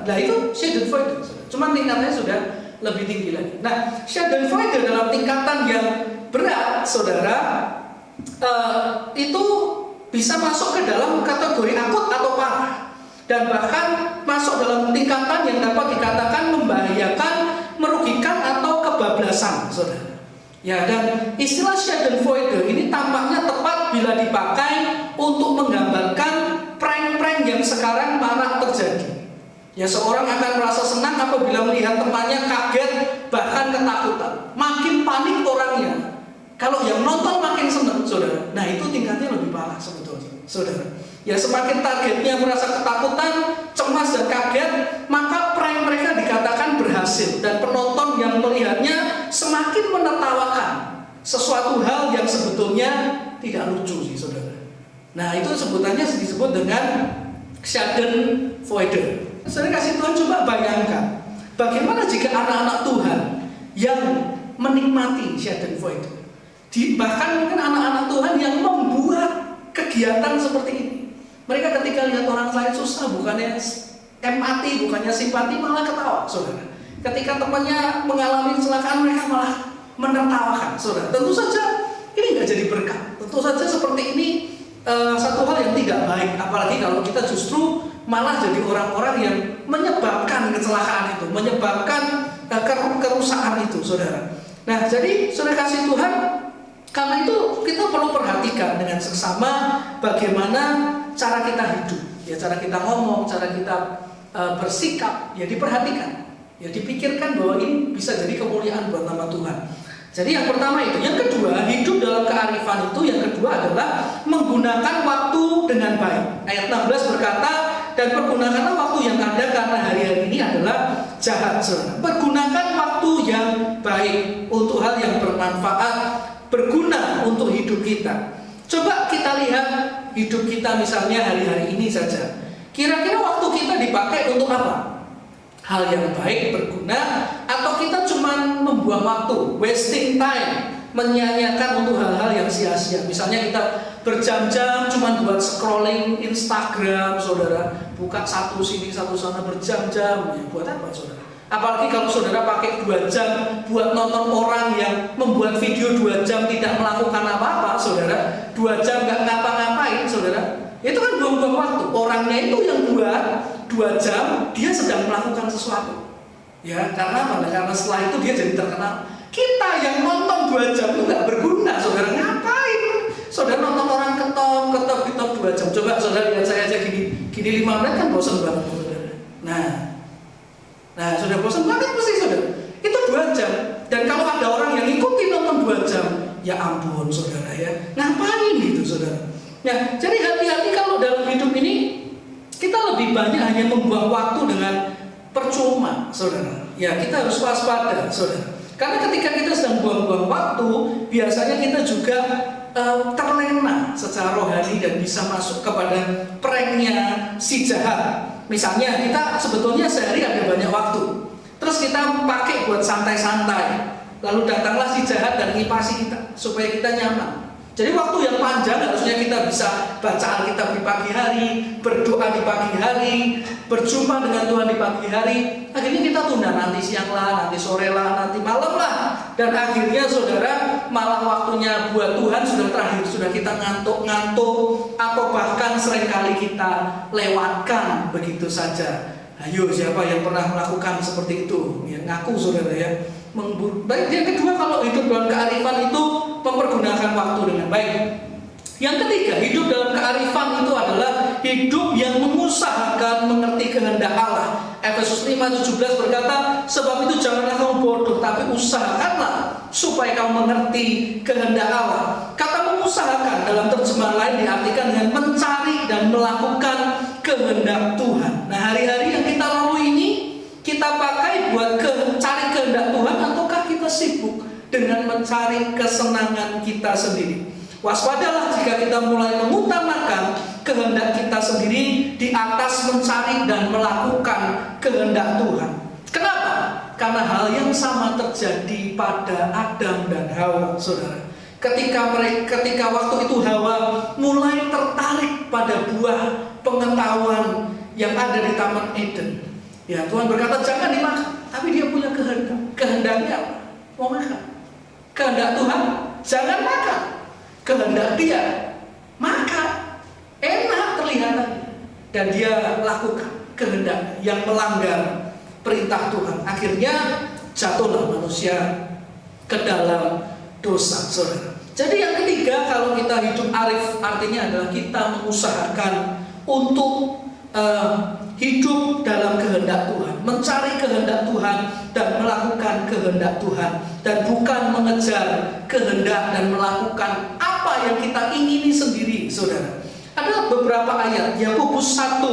nah itu Schadenfreude. Cuman tingkatnya sudah lebih tinggi lagi. Nah, Schadenfreude dalam tingkatan yang berat, saudara, itu bisa masuk ke dalam kategori akut atau parah, dan bahkan masuk dalam tingkatan yang dapat dikatakan membahayakan, merugikan atau kebablasan, saudara. Ya, dan istilah Schadenfreude ini tampaknya tepat bila dipakai untuk menggambarkan prank-prank yang sekarang marak terjadi. Ya, seorang akan merasa senang apabila melihat temannya kaget, bahkan ketakutan. Makin panik orangnya. Kalau yang nonton makin senang, saudara. Nah, itu tingkatnya lebih parah sebetulnya, saudara. Ya, semakin targetnya merasa ketakutan, cemas dan kaget, maka prank mereka dikatakan berhasil, dan penonton yang melihatnya semakin menertawakan sesuatu hal yang sebetulnya tidak lucu sih, saudara. Nah, itu sebutannya disebut dengan Schadenfreude. Saya kasih Tuhan, coba bayangkan bagaimana jika anak-anak Tuhan yang menikmati Schadenfreude, bahkan mungkin anak-anak Tuhan yang membuat kegiatan seperti ini. Mereka ketika lihat orang lain susah, bukannya empati, bukannya simpati, malah ketawa, saudara. Ketika temannya mengalami kecelakaan, mereka malah menertawakan, saudara. Tentu saja ini nggak jadi berkat. Tentu saja seperti ini satu hal yang tidak baik, apalagi kalau kita justru malah jadi orang-orang yang menyebabkan kecelakaan itu, menyebabkan kerusakan itu, saudara. Nah, jadi saudara kasih Tuhan, karena itu kita perlu perhatikan dengan seksama bagaimana cara kita hidup, ya, cara kita ngomong, cara kita bersikap, ya diperhatikan, ya dipikirkan bahwa ini bisa jadi kemuliaan buat nama Tuhan. Jadi yang pertama itu, yang kedua, hidup dalam kearifan itu, yang kedua adalah menggunakan waktu dengan baik. Ayat 16 berkata, dan pergunakanlah waktu yang ada karena hari-hari ini adalah jahat, saudara. Pergunakan waktu yang baik untuk hal yang bermanfaat, berguna untuk hidup kita. Coba kita lihat hidup kita misalnya hari-hari ini saja. Kira-kira waktu kita dipakai untuk apa? Hal yang baik, berguna, atau kita cuma membuang waktu, wasting time, menyia-nyiakan untuk hal-hal yang sia-sia. Misalnya kita berjam-jam cuma buat scrolling Instagram, saudara, buka satu sini satu sana berjam-jam, ya, buat apa, saudara? Apalagi kalau saudara pakai 2 jam buat nonton orang yang membuat video 2 jam tidak melakukan apa-apa, saudara, 2 jam nggak ngapa-ngapain, saudara, itu kan buang-buang waktu. Orangnya itu yang buat 2 jam dia sedang melakukan sesuatu, ya, karena apa? Karena setelah itu dia jadi terkenal. Kita yang nonton 2 jam itu nggak berguna, saudara, ngapain? Saudara nonton orang ketok 2 jam. Coba saudara lihat saya aja gini 5 menit kan bosan banget, saudara. Nah, sudah bosan banget pasti, saudara. Itu 2 jam. Dan kalau ada orang yang ikuti nonton 2 jam, ya ampun, saudara, ya, ngapain gitu, saudara? Nah, jadi hati-hati kalau dalam hidup ini kita lebih banyak hanya membuang waktu dengan percuma, saudara. Ya, kita harus waspada, saudara. Karena ketika kita sedang buang-buang waktu, biasanya kita juga terlena secara rohani dan bisa masuk kepada pranknya si jahat. Misalnya kita sebetulnya sehari ada banyak waktu, terus kita pakai buat santai-santai, lalu datanglah si jahat dan ngipasi kita supaya kita nyaman. Jadi waktu yang panjang harusnya kita bisa baca Alkitab di pagi hari, berdoa di pagi hari, berjumpa dengan Tuhan di pagi hari. Akhirnya kita tunda, nanti siang lah, nanti sore lah, nanti malam lah. Dan akhirnya saudara, malah waktunya buat Tuhan sudah terakhir, sudah kita ngantuk-ngantuk, atau bahkan seringkali kita lewatkan begitu saja. Ayo, siapa yang pernah melakukan seperti itu? Ya, ngaku, saudara, ya. Baik, yang kedua, kalau hidup dalam kearifan itu mempergunakan waktu dengan baik. Yang ketiga, hidup dalam kearifan itu adalah hidup yang mengusahakan mengerti kehendak Allah. Efesus 5:17 berkata, sebab itu janganlah kamu bodoh, tapi usahakanlah supaya kamu mengerti kehendak Allah. Kata mengusahakan dalam terjemahan lain diartikan dengan mencari dan melakukan kehendak Tuhan. Nah, hari-hari yang kita lalui ini kita pakai buat cari kehendak Tuhan, ataukah kita sibuk dengan mencari kesenangan kita sendiri? Waspadalah jika kita mulai mengutamakan kehendak kita sendiri di atas mencari dan melakukan kehendak Tuhan. Kenapa? Karena hal yang sama terjadi pada Adam dan Hawa, saudara. Ketika waktu itu Hawa mulai tertarik pada buah pengetahuan yang ada di Taman Eden. Ya, Tuhan berkata jangan dimakan, tapi dia punya kehendak. Kehendaknya apa? Mau makan. Kehendak Tuhan, jangan makan. Kehendak dia, makan. Enak kelihatannya. Dan dia lakukan kehendak yang melanggar perintah Tuhan. Akhirnya jatuhlah manusia ke dalam dosa, saudara. Jadi yang ketiga, kalau kita hidup arif, artinya adalah kita mengusahakan untuk hidup dalam kehendak Tuhan, mencari kehendak Tuhan dan melakukan kehendak Tuhan, dan bukan mengejar kehendak dan melakukan apa yang kita ingini sendiri, saudara. Ada beberapa ayat, Yakobus 1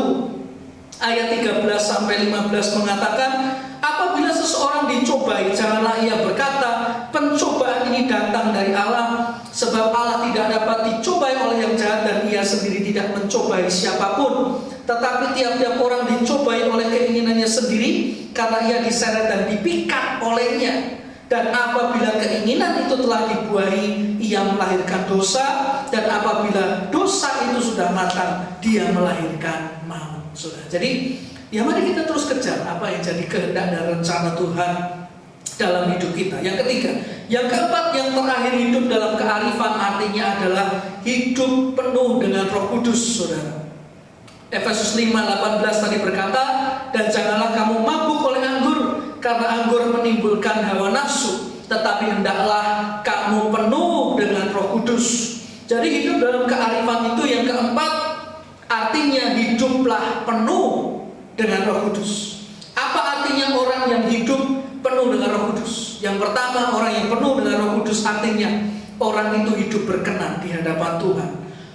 ayat 13-15 mengatakan, apabila seseorang dicobai, janganlah ia berkata, pencobaan ini datang dari Allah, sebab Allah tidak dapat dicobai oleh yang jahat dan ia sendiri tidak mencobai siapapun. Tetapi tiap-tiap orang dicobai oleh keinginannya sendiri, karena ia diseret dan dipikat olehnya. Dan apabila keinginan itu telah dibuahi, ia melahirkan dosa. Dan apabila dosa itu sudah matang, dia melahirkan maut. Jadi, ya mari kita terus kejar apa yang jadi kehendak dan rencana Tuhan dalam hidup kita. Yang ketiga, yang keempat, yang terakhir, hidup dalam kearifan artinya adalah hidup penuh dengan Roh Kudus, saudara. Efesus 5:18 tadi berkata, dan janganlah kamu mabuk oleh anggur, karena anggur menimbulkan hawa nafsu, tetapi hendaklah kamu penuh dengan Roh Kudus. Jadi hidup dalam kearifan itu yang keempat, artinya hiduplah penuh dengan Roh Kudus. Apa artinya orang yang hidup penuh dengan Roh Kudus? Yang pertama, orang yang penuh dengan Roh Kudus artinya orang itu hidup berkenan di hadapan Tuhan.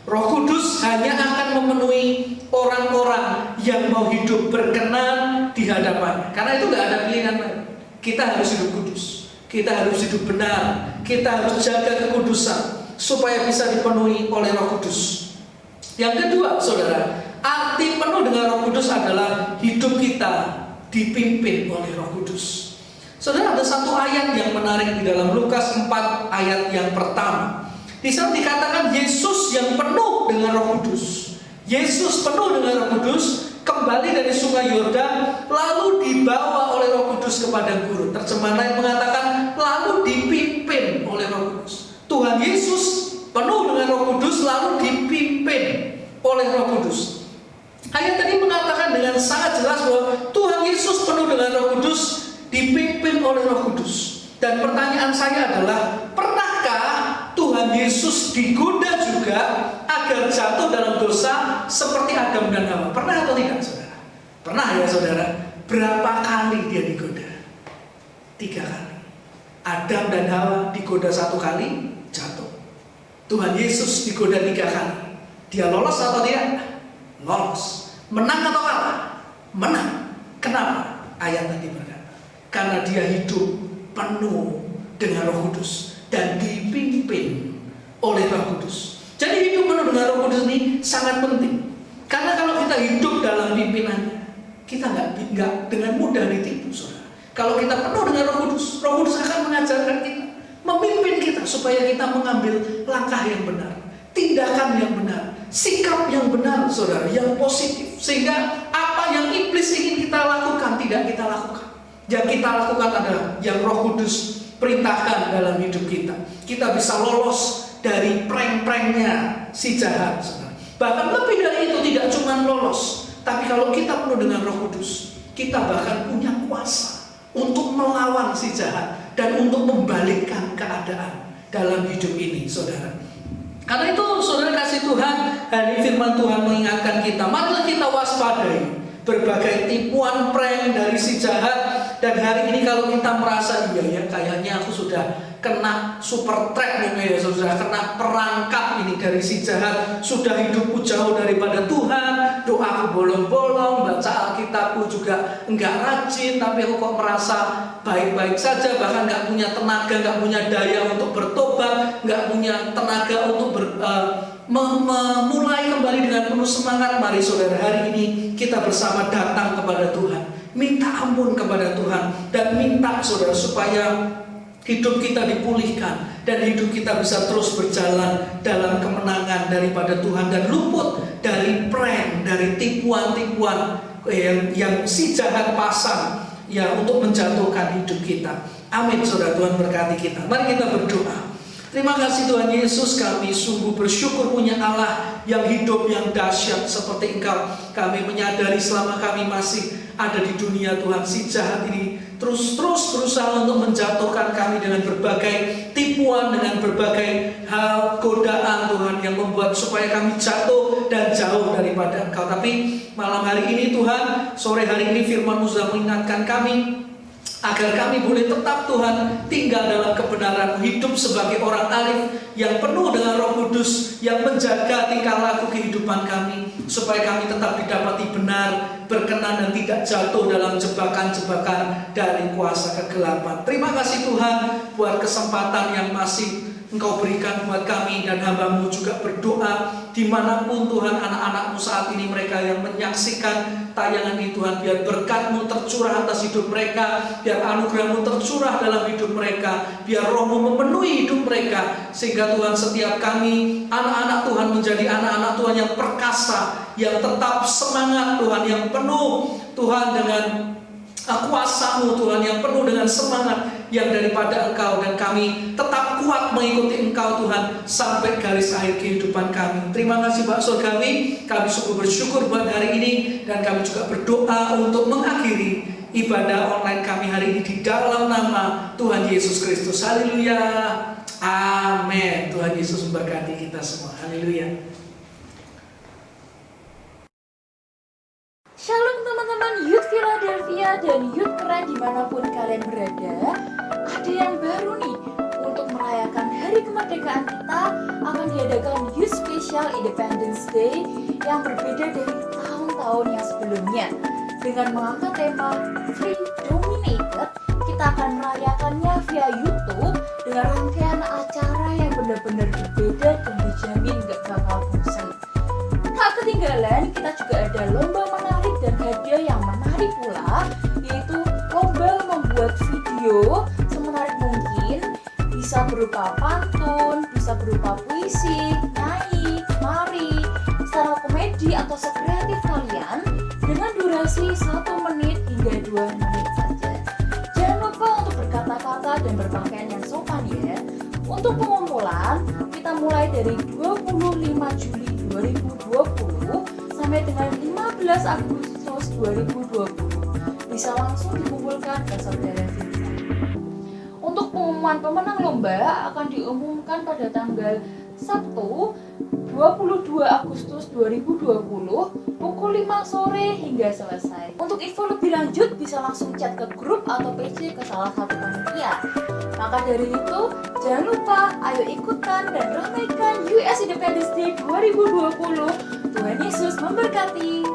Roh Kudus hanya akan memenuhi orang-orang yang mau hidup berkenan di hadapannya. Karena itu gak ada pilihan lain. Kita harus hidup kudus, kita harus hidup benar, kita harus jaga kekudusan. supaya bisa dipenuhi oleh Roh Kudus. Yang kedua, saudara, arti penuh dengan Roh Kudus adalah hidup kita dipimpin oleh Roh Kudus. Saudara, ada satu ayat yang menarik di dalam Lukas 4 ayat yang pertama. Di sana dikatakan Yesus yang penuh dengan Roh Kudus. Yesus penuh dengan Roh Kudus kembali dari sungai Yordan, lalu dibawa oleh Roh Kudus kepada gurun. Terjemahan lain mengatakan lalu dipimpin oleh Roh Kudus. Tuhan Yesus penuh dengan Roh Kudus lalu dipimpin oleh Roh Kudus. Ayat tadi mengatakan dengan sangat jelas bahwa Tuhan Yesus penuh dengan Roh Kudus, dipimpin oleh Roh Kudus. Dan pertanyaan saya adalah, pernahkah Tuhan Yesus digoda juga agar jatuh dalam dosa seperti Adam dan Hawa? Pernah atau tidak, saudara? Pernah ya, saudara? Berapa kali dia digoda? 3 kali. Adam dan Hawa digoda 1 kali, jatuh. Tuhan Yesus digoda 3 kali. Dia lolos atau tidak? Lolos. Menang atau kalah? Menang. Kenapa? Ayat tadi berkata, karena dia hidup penuh dengan Roh Kudus dan dipimpin oleh Roh Kudus. Jadi hidup penuh dengan Roh Kudus ini sangat penting. Karena kalau kita hidup dalam pimpinannya, kita nggak dengan mudah ditipu, saudara. Kalau kita penuh dengan Roh Kudus akan mengajarkan kita, memimpin kita supaya kita mengambil langkah yang benar, tindakan yang benar, sikap yang benar, saudara, yang positif. Sehingga apa yang iblis ingin kita lakukan tidak kita lakukan. Yang kita lakukan adalah yang Roh Kudus perintahkan dalam hidup kita. Kita bisa lolos dari prank-pranknya si jahat, saudara. Bahkan lebih dari itu, tidak cuma lolos, tapi kalau kita penuh dengan Roh Kudus, kita bahkan punya kuasa untuk melawan si jahat dan untuk membalikkan keadaan dalam hidup ini, saudara. Karena itu, saudara kasih Tuhan, hari firman Tuhan mengingatkan kita, marilah kita waspadai berbagai tipuan prank dari si jahat. Dan hari ini kalau kita merasa, iya ya, kayaknya aku sudah kena super trap mungkin ya, sudah kena perangkap ini dari si jahat, sudah hidupku jauh daripada Tuhan, doaku bolong-bolong, baca Alkitabku juga enggak rajin, tapi aku kok merasa baik-baik saja, bahkan enggak punya tenaga, enggak punya daya untuk bertobat, enggak punya tenaga untuk memulai kembali dengan penuh semangat. Mari saudara, hari ini kita bersama datang kepada Tuhan, minta ampun kepada Tuhan, dan minta saudara supaya hidup kita dipulihkan dan hidup kita bisa terus berjalan dalam kemenangan daripada Tuhan dan luput dari prank, dari tipuan-tipuan yang si jahat pasang ya untuk menjatuhkan hidup kita. Amin, saudara. Tuhan berkati kita. Mari kita berdoa. Terima kasih Tuhan Yesus, kami sungguh bersyukur punya Allah yang hidup, yang dahsyat seperti Engkau. Kami menyadari selama kami masih ada di dunia, Tuhan, si jahat ini terus berusaha untuk menjatuhkan kami dengan berbagai tipuan, dengan berbagai hal godaan, Tuhan, yang membuat supaya kami jatuh dan jauh daripada Engkau. Tapi malam hari ini, Tuhan, sore hari ini firman-Mu sudah mengingatkan kami agar kami boleh tetap, Tuhan, tinggal dalam kebenaran, hidup sebagai orang arif yang penuh dengan Roh Kudus, yang menjaga tingkah laku kehidupan kami, supaya kami tetap didapati benar, berkenan, dan tidak jatuh dalam jebakan-jebakan dari kuasa kegelapan. Terima kasih Tuhan buat kesempatan yang masih Engkau berikan buat kami, dan hamba-Mu juga berdoa dimanapun Tuhan anak-anak-Mu saat ini, mereka yang menyaksikan tayangan ini, Tuhan, biar berkat-Mu tercurah atas hidup mereka, biar anugerah-Mu tercurah dalam hidup mereka, biar Roh-Mu memenuhi hidup mereka, sehingga Tuhan setiap kami anak-anak Tuhan menjadi anak-anak Tuhan yang perkasa, yang tetap semangat, Tuhan, yang penuh Tuhan dengan kuasa-Mu, Tuhan, yang penuh dengan semangat yang daripada Engkau, dan kami tetap kuat mengikuti Engkau, Tuhan, sampai garis akhir kehidupan kami. Terima kasih Pak Surgawi, kami sungguh bersyukur buat hari ini, dan kami juga berdoa untuk mengakhiri ibadah online kami hari ini di dalam nama Tuhan Yesus Kristus. Haleluya, amin. Tuhan Yesus memberkati kita semua. Haleluya. Shalom teman-teman Youth Philadelphia dan Youth Keren dimanapun kalian berada. Ada yang baru nih, untuk merayakan hari kemerdekaan kita akan diadakan Youth Special Independence Day yang berbeda dari tahun-tahun yang sebelumnya. Dengan mengangkat tema Free Dominated, kita akan merayakannya via YouTube dengan rangkaian acara yang benar-benar berbeda berupa pantun, bisa berupa puisi, nyanyi, nari, stand-up komedi atau sekreatif kalian dengan durasi 1 menit hingga 2 menit saja. Jangan lupa untuk berkata-kata dan berpakaian yang sopan ya. Untuk pengumpulan, kita mulai dari 25 Juli 2020 sampai dengan 15 Agustus 2020. Bisa langsung dikumpulkan ke saudara kita. Untuk pengumuman pemenang lomba akan diumumkan pada tanggal Sabtu 22 Agustus 2020 pukul 5 sore hingga selesai. Untuk info lebih lanjut bisa langsung chat ke grup atau PC ke salah satu panitia. Maka dari itu, jangan lupa ayo ikutan dan ramaikan US Independence Day 2020. Tuhan Yesus memberkati.